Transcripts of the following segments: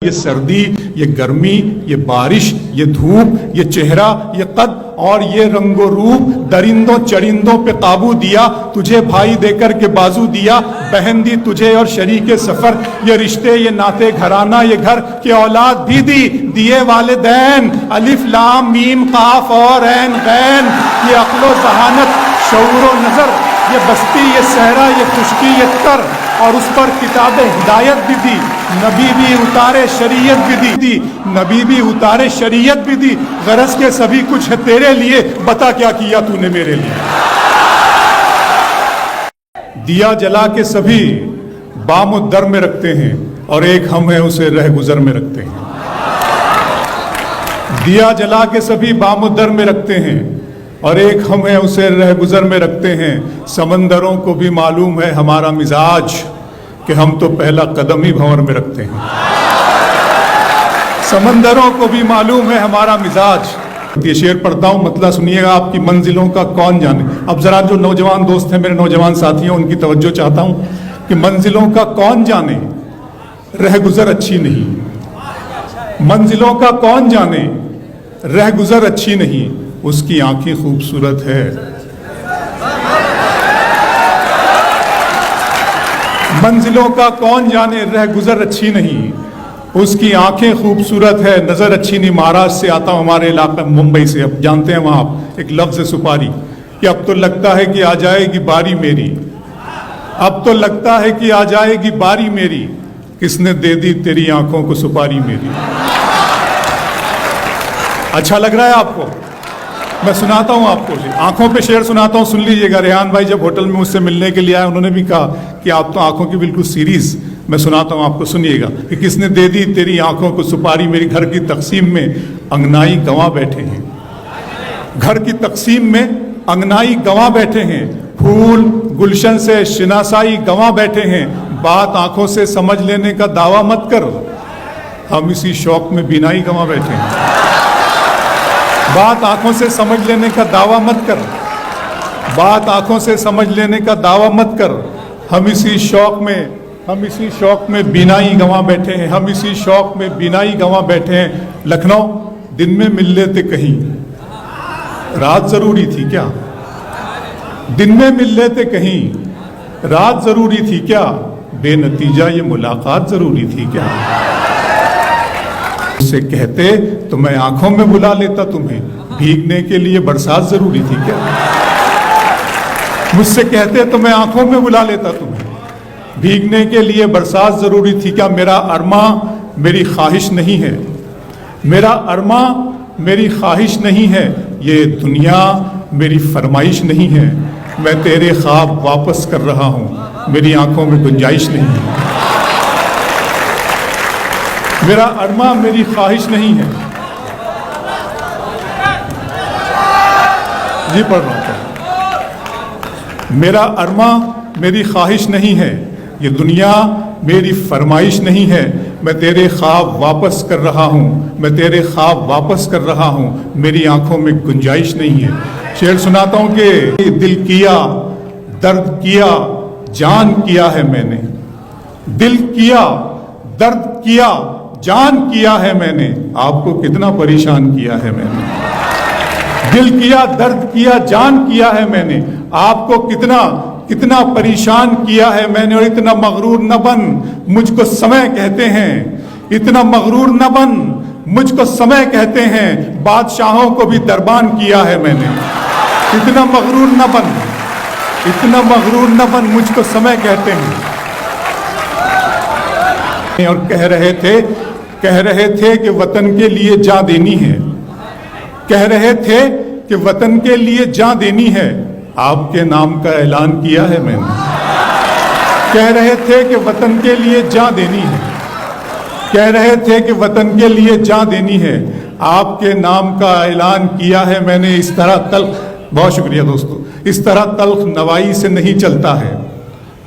ये सर्दी, ये गर्मी, ये बारिश, ये धूप, ये चेहरा, ये कद और ये रंगो रूप, दरिंदों चरिंदों पे काबू दिया, तुझे भाई देकर के बाजू दिया, बहन दी तुझे और शरीके सफर, ये रिश्ते, ये नाते घराना, ये घर की औलाद भी दी, दिए वालिदैन, अलिफ लाम मीम काफ और ऐन गैन, ये अक्लो जहानत शऊरो नजर, ये बस्ती, ये सहरा, ये खुशकी, ये तर, और उस पर किताबे हिदायत भी दी, नबी भी उतारे शरीयत भी दी, नबी भी उतारे शरीयत भी दी, गरज के सभी कुछ है तेरे लिए, बता क्या किया तूने मेरे लिए। दिया जला के सभी बामुद्दर में रखते हैं और एक हम है उसे रह गुजर में रखते हैं। दिया जला के सभी बामुद्दर में रखते हैं और एक हम है उसे रह गुजर में रखते हैं। समंदरों को भी मालूम है हमारा मिजाज कि हम तो पहला कदम ही भंवर में रखते हैं। समंदरों को भी मालूम है हमारा मिजाज। ये शेर पढ़ता हूँ, मतलब सुनिएगा, आपकी मंजिलों का कौन जाने। अब जरा जो नौजवान दोस्त हैं, मेरे नौजवान साथी हैं, उनकी तवज्जो चाहता हूँ कि मंजिलों का कौन जाने, रह गुजर अच्छी नहीं। मंजिलों का कौन जाने, रह गुजर अच्छी नहीं, उसकी आंखें खूबसूरत है। मंजिलों का कौन जाने, रह गुजर अच्छी नहीं, उसकी आंखें खूबसूरत है, नजर अच्छी नहीं। महाराष्ट्र से आता हूं, हमारे इलाके मुंबई से, अब जानते हैं वहां एक लफ्ज है सुपारी, कि अब तो लगता है कि आ जाएगी बारी मेरी, अब तो लगता है कि आ जाएगी बारी मेरी, किसने दे दी तेरी आंखों को सुपारी मेरी। अच्छा लग रहा है आपको? मैं सुनाता हूं आपको, आंखों पे शेर सुनाता हूं, सुन लीजिएगा। रेहान भाई जब होटल में मुझसे मिलने के लिए आए, उन्होंने भी कहा कि आप तो आंखों की बिल्कुल सीरीज। मैं सुनाता हूं आपको, सुनिएगा कि किसने दे दी तेरी आंखों को सुपारी मेरी। घर की तकसीम में अंगनाई गंवा बैठे हैं, घर की तकसीम में अंगनाई गंवा बैठे हैं, फूल गुलशन से शिनासाई गंवा बैठे हैं। बात आंखों से समझ लेने का दावा मत कर, हम इसी शौक में बिनाई गंवा बैठे हैं। बात आंखों से समझ लेने का दावा मत कर, बात आंखों से समझ लेने का दावा मत कर, हम इसी शौक में बिनाई गंवा बैठे हैं, हम इसी शौक में बिनाई गंवा बैठे हैं। लखनऊ दिन में मिल लेते कहीं, रात जरूरी थी क्या? दिन में मिल लेते कहीं, रात जरूरी थी क्या? बेनतीजा ये मुलाकात जरूरी थी क्या? मुझसे कहते तो मैं आंखों में बुला लेता तुम्हें, भीगने के लिए बरसात जरूरी थी क्या? मुझसे कहते तो मैं आंखों में बुला लेता तुम्हें, भीगने के लिए बरसात जरूरी थी क्या? मेरा अरमा मेरी ख्वाहिश नहीं है, मेरा अरमा मेरी ख्वाहिश नहीं है, ये दुनिया मेरी फरमाइश नहीं है। मैं तेरे ख्वाब वापस कर रहा हूं, मेरी आंखों में गुंजाइश नहीं है। मेरा अरमा मेरी ख्वाहिश नहीं है। जी पढ़ रहा हूं। मेरा अरमा मेरी ख्वाहिश नहीं है, ये दुनिया मेरी फरमाइश नहीं है। मैं तेरे ख्वाब वापस कर रहा हूं, मैं तेरे ख्वाब वापस कर रहा हूं, मेरी आंखों में गुंजाइश नहीं है। शेर सुनाता हूं कि दिल किया दर्द किया जान किया है मैंने, दिल किया दर्द किया जान किया है मैंने, आपको कितना परेशान किया है मैंने। दिल किया दर्द किया जान किया है मैंने, आपको कितना कितना परेशान किया है मैंने। और इतना मगरूर न बन, मुझको समय कहते हैं, इतना मगरूर न बन, मुझको समय कहते हैं, बादशाहों को भी दरबान किया है मैंने। इतना मगरूर न बन, इतना मगरूर न बन, मुझको समय कहते हैं। और कह रहे थे कि वतन के लिए जान देनी है, कह रहे थे कि वतन के लिए जान देनी है, आपके नाम का ऐलान किया है मैंने। कह रहे थे कि वतन के लिए जान देनी है, कह रहे थे कि वतन के लिए जान देनी है, आपके नाम का ऐलान किया है मैंने। इस तरह तल्ख, बहुत शुक्रिया दोस्तों, इस तरह तल्ख नवाई से नहीं चलता है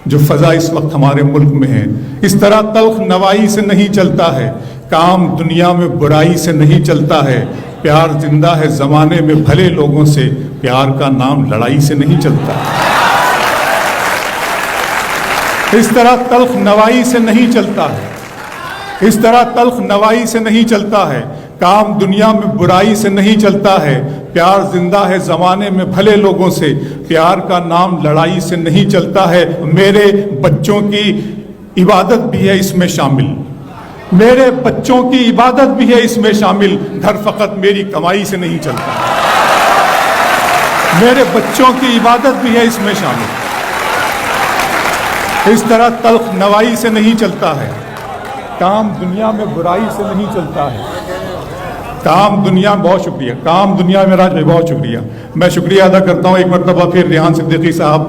जो फजा इस वक्त हमारे मुल्क में है। इस तरह तल्ख नवाई से नहीं चलता है, काम दुनिया में बुराई से नहीं चलता है। प्यार जिंदा है जमाने में भले लोगों से, प्यार का नाम लड़ाई से नहीं चलता। इस तरह तल्ख नवाई से नहीं चलता है, इस तरह तल्ख नवाई से नहीं चलता है, काम दुनिया में बुराई से नहीं चलता है, प्यार जिंदा है जमाने में भले लोगों से, प्यार का नाम लड़ाई से नहीं चलता है। मेरे बच्चों की इबादत भी है इसमें शामिल, मेरे बच्चों की इबादत भी है इसमें शामिल, घर फकत मेरी कमाई से नहीं चलता, मेरे बच्चों की इबादत भी है इसमें शामिल। इस तरह तल्ख नवाई से नहीं चलता है, काम दुनिया में बुराई से नहीं चलता है, काम दुनिया, बहुत शुक्रिया, काम दुनिया में राज में, बहुत शुक्रिया। मैं शुक्रिया अदा करता हूँ एक मरतबा फिर रेहान सिद्दीकी साहब,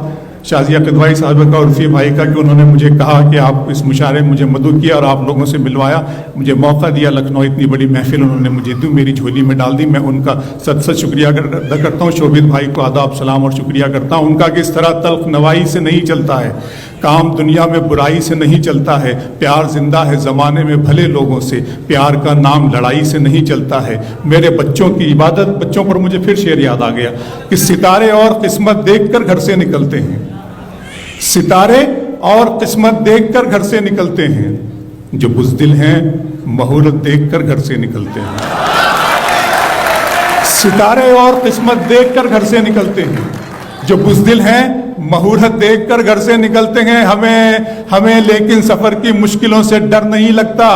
शाजिया किदवाई साहब का और रफ़ी भाई का कि उन्होंने मुझे कहा कि आप इस मुशारे में मुझे मदद किया और आप लोगों से मिलवाया, मुझे मौका दिया, लखनऊ इतनी बड़ी महफिल उन्होंने मुझे दी, मेरी झोली में डाल दी। मैं उनका सत शुक्रिया अदा करता हूँ। शोभित भाई को आदाब सलाम और शुक्रिया करता हूँ उनका कि इस तरह तल्ख नवाई से नहीं चलता है, काम दुनिया में बुराई से नहीं चलता है, प्यार जिंदा है ज़माने में भले लोगों से, प्यार का नाम लड़ाई से नहीं चलता है। मेरे बच्चों की इबादत, बच्चों पर मुझे फिर शेर याद आ गया कि सितारे और किस्मत देखकर घर से निकलते हैं, सितारे और किस्मत देखकर घर से निकलते हैं, जो बुज़दिल हैं मुहूर्त देखकर घर से निकलते हैं, सितारे और किस्मत देखकर घर से निकलते हैं, जो बुज़दिल हैं मुहूर्त देखकर घर से निकलते हैं। हमें लेकिन सफर की मुश्किलों से डर नहीं लगता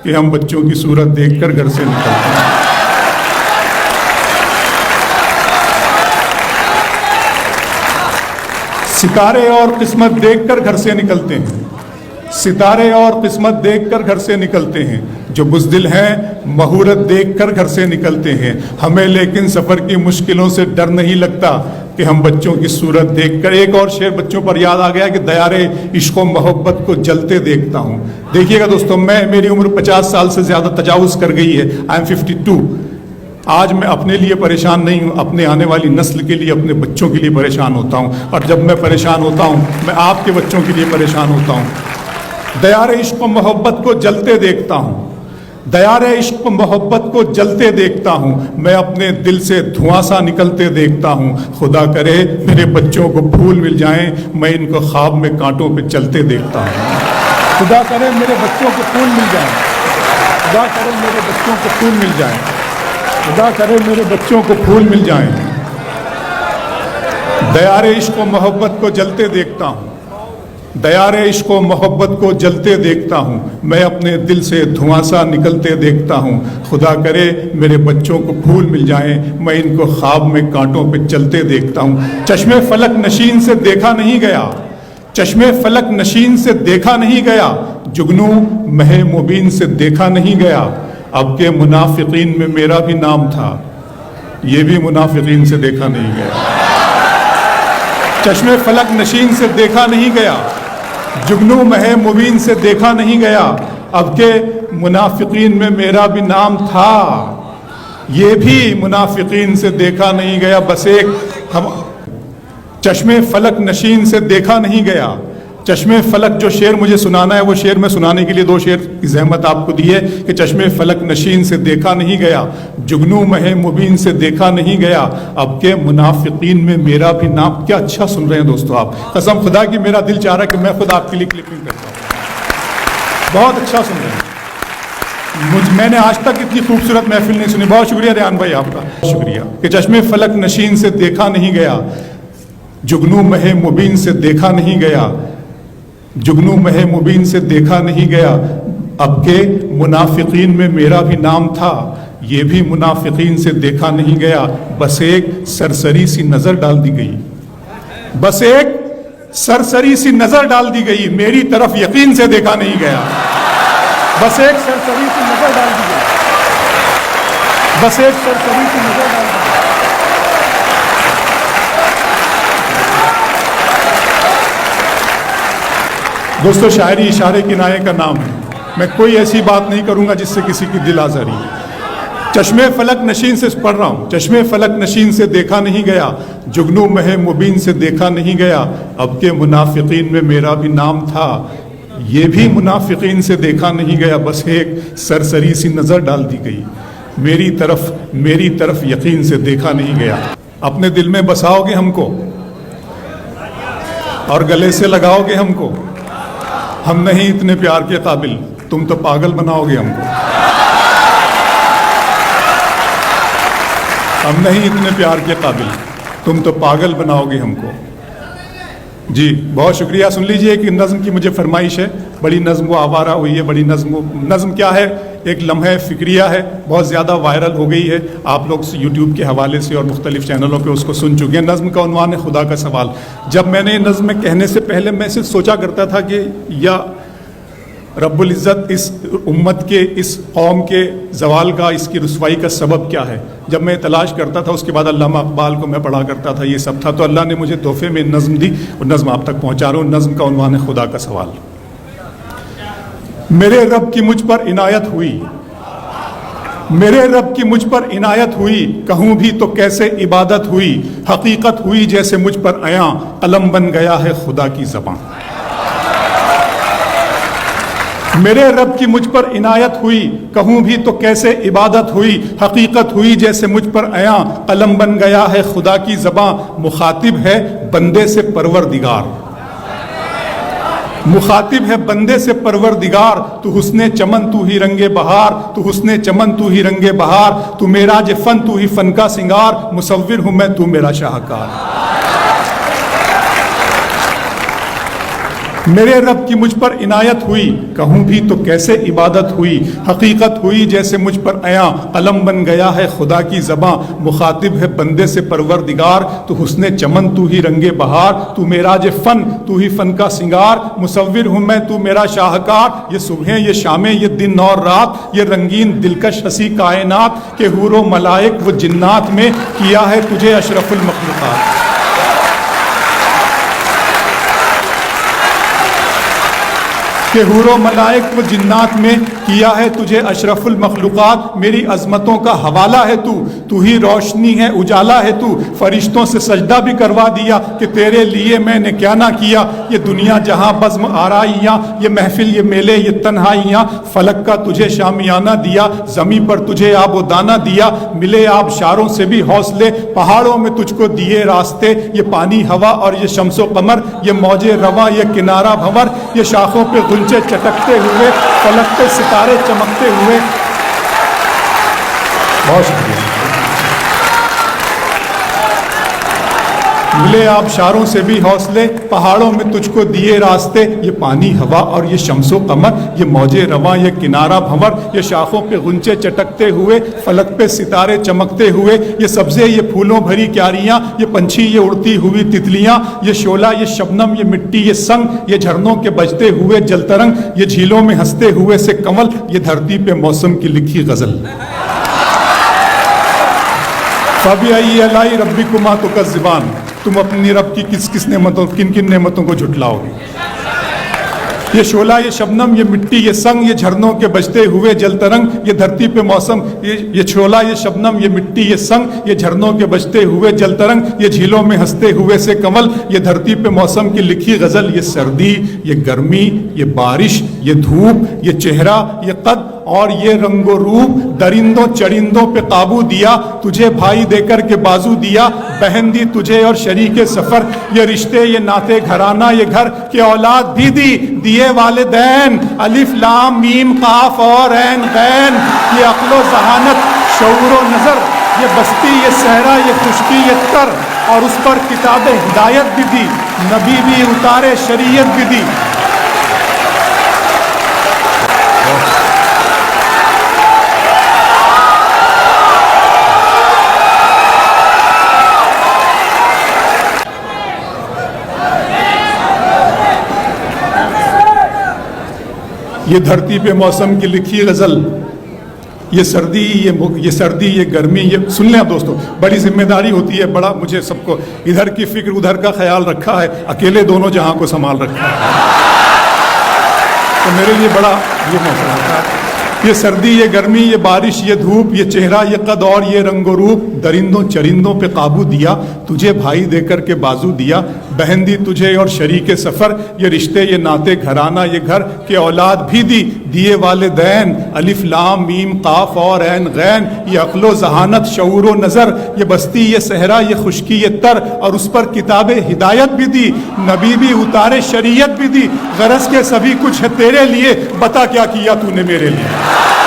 कि हम बच्चों की सूरत देखकर घर से निकलते हैं। सितारे और किस्मत देखकर घर से निकलते हैं, सितारे और किस्मत देखकर घर से निकलते हैं, जो बुज़दिल हैं मुहूर्त देखकर घर से निकलते हैं। हमें लेकिन सफ़र की मुश्किलों से डर नहीं लगता कि हम बच्चों की सूरत देखकर। एक और शेर बच्चों पर याद आ गया कि दयारे इश्क व मोहब्बत को जलते देखता हूँ। देखिएगा दोस्तों, मेरी उम्र 50 साल से ज़्यादा तजावुज़ कर गई है, आई एम 52। आज मैं अपने लिए परेशान नहीं हूँ, अपने आने वाली नस्ल के लिए, अपने बच्चों के लिए परेशान होता हूँ। और जब मैं परेशान होता हूँ, मैं आपके बच्चों के लिए परेशान होता हूँ। दयारे इश्क व मोहब्बत को जलते देखता हूँ, दयारे इश्क व मोहब्बत को जलते देखता हूँ, मैं अपने दिल से धुआं सा निकलते देखता हूँ। खुदा करे मेरे बच्चों को फूल मिल जाएं, मैं इनको ख्वाब में कांटों पे चलते देखता हूँ। खुदा करे मेरे बच्चों को फूल मिल जाएं, खुदा करे मेरे बच्चों को फूल मिल जाएं, खुदा करे मेरे बच्चों को फूल मिल जाएं। दयारे इश्क व मोहब्बत को जलते देखता हूँ, दयारे इश्क व मोहब्बत को जलते देखता हूँ, मैं अपने दिल से धुआं सा निकलते देखता हूँ। खुदा करे मेरे बच्चों को फूल मिल जाएं, मैं इनको ख्वाब में कांटों पे चलते देखता हूँ। चश्मे फलक नशीन से देखा नहीं गया, चश्मे फलक नशीन से देखा नहीं गया, जुगनू महे मुबीन से देखा नहीं गया। अब के मुनाफिकीन में मेरा भी नाम था, ये भी मुनाफिकीन से देखा नहीं गया। चश्मे फलक नशीन से देखा नहीं गया, जुगनू महे मुबीन से देखा नहीं गया। अब के मुनाफिकीन में मेरा भी नाम था, ये भी मुनाफिकीन से देखा नहीं गया। बस एक हम चश्मे फलक नशीन से देखा नहीं गया। चश्मे फलक जो शेर मुझे सुनाना है, वो शेर में सुनाने के लिए 2 शेर की जहमत आपको दी है कि चश्मे फलक नशीन से देखा नहीं गया, जुगनू महे मुबीन से देखा नहीं गया। अब के मुनाफिकीन में मेरा भी नाम। क्या अच्छा सुन रहे हैं दोस्तों आप, कसम खुदा की मेरा दिल चाह रहा है कि मैं खुद आपके लिए क्लिपिंग करता हूँ। बहुत अच्छा सुन रहे हैं। मैंने आज तक इतनी खूबसूरत महफिल नहीं सुनी। बहुत शुक्रिया रेहान भाई आपका, शुक्रिया। कि चश्मे फलक नशीन से देखा नहीं गया, जुगनू महे मुबीन से देखा नहीं गया, जुगनू महे मुबीन से देखा नहीं गया। अब के मुनाफिकीन में मेरा भी नाम था, ये भी मुनाफिकीन से देखा नहीं गया। बस एक सरसरी सी नजर डाल दी गई, बस एक सरसरी सी नजर डाल दी गई, मेरी तरफ यकीन से देखा नहीं गया। बस एक सरसरी सी नजर डाल दी गई, बस एक सरसरी सी नजर डाल दी गई। दोस्तों, शायरी इशारे किनारे का नाम है। मैं कोई ऐसी बात नहीं करूंगा जिससे किसी की दिल आज़ारी। चश्मे फलक नशीन से पढ़ रहा हूं, चश्मे फलक नशीन से देखा नहीं गया, जुगनू महे मुबीन से देखा नहीं गया। अब के मुनाफिकीन में मेरा भी नाम था, ये भी मुनाफिकीन से देखा नहीं गया। बस एक सरसरी सी नज़र डाल दी गई, मेरी तरफ यकीन से देखा नहीं गया। अपने दिल में बसाओगे हमको और गले से लगाओगे हमको, हम नहीं इतने प्यार के काबिल, तुम तो पागल बनाओगे हमको, हम नहीं इतने प्यार के काबिल, तुम तो पागल बनाओगे हमको। जी बहुत शुक्रिया। सुन लीजिए कि नज़्म की मुझे फरमाइश है, बड़ी नज़्म वो आवारा हुई है, बड़ी नज़्म क्या है, एक लम्हे फ़िक्रिया है, बहुत ज़्यादा वायरल हो गई है, आप लोग यूट्यूब के हवाले से और मुख्तलिफ़ चैनलों पे उसको सुन चुके हैं। नज़्म का उन्वान है खुदा का सवाल। जब मैंने नज़्म में कहने से पहले मैं सिर्फ सोचा करता था कि या रब्बुल इज़्ज़त इस उम्मत के, इस कौम के ज़वाल का, इसकी रुसवाई का सबब क्या है। जब मैं तलाश करता था उसके बाद अल्लामा इक़बाल को मैं पढ़ा करता था, ये सब था। तो अल्लाह ने मुझे तोहफे में नज़्म दी और नज़्म आप तक पहुँचा रहा हूँ। नज़्म का उन्वान है खुदा का सवाल। मेरे रब की मुझ पर इनायत हुई, मेरे रब की मुझ पर इनायत हुई, कहूँ भी तो कैसे इबादत हुई, हकीकत हुई जैसे मुझ पर आया, कलम बन गया है खुदा की ज़बां। मेरे रब की मुझ पर इनायत हुई, कहूँ भी तो कैसे इबादत हुई, हकीकत हुई जैसे मुझ पर आया, कलम बन गया है खुदा की ज़बां। मुखातिब है बंदे से परवरदिगार, मुखातिब है बंदे से परवरदिगार, तू हुस्ने चमन तू ही रंगे बहार, तू हुस्ने चमन तू ही रंगे बहार, तू मेरा जे फन तू ही फन का सिंगार, मुसव्विर हूँ मैं तू मेरा शाहकार। मेरे रब की मुझ पर इनायत हुई, कहूँ भी तो कैसे इबादत हुई, हकीकत हुई जैसे मुझ पर आया, कलम बन गया है खुदा की ज़बां। मुखातिब है बंदे से परवरदिगार, तू हुस्ने चमन तू ही रंगे बहार, तू मेरा जे फन तू ही फन का सिंगार, मुसव्विर हूँ मैं तू मेरा शाहकार। ये सुबह ये शामें ये दिन और रात, ये रंगीन दिलकश हसी कायनात, के हूरो मलाइक व जिन्नात में किया है तुझे अशरफुल मखलूक़ात। कि हूरो मलाइक व जिन्नात में किया है तुझे अशरफुल मखलूक़ात। मेरी अज़मतों का हवाला है तू, तू ही रोशनी है उजाला है तू, फरिश्तों से सजदा भी करवा दिया कि तेरे लिए मैंने क्या ना किया। ये दुनिया जहाँ बज़्म आराइयाँ, ये महफिल ये मेले ये तन्हाइयाँ, फलक का तुझे शामियाना दिया, ज़मीं पर तुझे आबो दाना दिया, मिले आबशारों से भी हौसले, पहाड़ों में तुझको दिए रास्ते, ये पानी हवा और ये शम्सो कमर, ये मौजे रवा ये किनारा भंवर, ये शाखों पे गुंचे चटकते हुए, फलक पे सितारे चमकते हुए। बहुत शुक्रिया। मिले आबशारों से भी हौसले, पहाड़ों में तुझको दिए रास्ते, ये पानी हवा और ये शम्सो कमर, ये मौजे रवा ये किनारा भंवर, ये शाखों पे गुंचे चटकते हुए, फलक पे सितारे चमकते हुए, ये सब्जे ये फूलों भरी क्यारियाँ, ये पंछी ये उड़ती हुई तितलियाँ, ये शोला ये शबनम ये मिट्टी ये संग, ये झरनों के बजते हुए जलतरंग, ये झीलों में हंसते हुए से कमल, ये धरती पे मौसम की लिखी गजल। फ़बी अलाई रब्बिकुमा तुकज़्ज़िबान, तुम अपनी रब की किस किस नेमतों किन किन नेमतों को झुटलाओगे। ये शोला ये शबनम ये मिट्टी ये संग, ये झरनों के बजते हुए जलतरंग, ये धरती पे मौसम, ये शोला ये शबनम ये मिट्टी ये संग, ये झरनों के बजते हुए जलतरंग, ये झीलों में हंसते हुए से कमल, ये धरती पे मौसम की लिखी गजल। ये सर्दी ये गर्मी ये बारिश ये धूप ये चेहरा ये कद और ये रंगो रूप, दरिंदों चरिंदों पे काबू दिया, तुझे भाई देकर के बाजू दिया, बहन दी तुझे और शरीके सफर, ये रिश्ते ये नाते घराना ये घर, के औलाद भी दी दिए वालिदैन, अलिफ लाम मीम काफ और ऐन गैन, ये अक्लो जहानत शऊर व नजर, ये बस्ती ये सहरा ये खुशकी ये तर, और उस पर किताब हिदायत भी दी, नबी भी उतारे शरीयत भी दी। ये धरती पे मौसम की लिखी गजल, ये सर्दी ये गर्मी, ये सुन लें आप दोस्तों, बड़ी जिम्मेदारी होती है, बड़ा मुझे सबको इधर की फिक्र उधर का ख्याल रखा है, अकेले दोनों जहां को संभाल रखा है, तो मेरे लिए बड़ा ये मौसम होता है। ये सर्दी ये गर्मी ये बारिश ये धूप, ये चेहरा ये कद और ये रंगो रूप, दरिंदों चरिंदों पे काबू दिया, तुझे भाई देकर के बाजू दिया, बहन दी तुझे और शरीके सफ़र, ये रिश्ते ये नाते घराना ये घर के औलाद भी दी, दिए वालिदैन अलिफ लाम मीम काफ और ऐन गैन, ये अक्लो जहानत शऊर व नज़र, ये बस्ती ये सहरा ये खुशकी ये तर, और उस पर किताबे हिदायत भी दी, नबी भी उतारे शरीयत भी दी, गरज के सभी कुछ है तेरे लिए, बता क्या किया तूने मेरे लिए।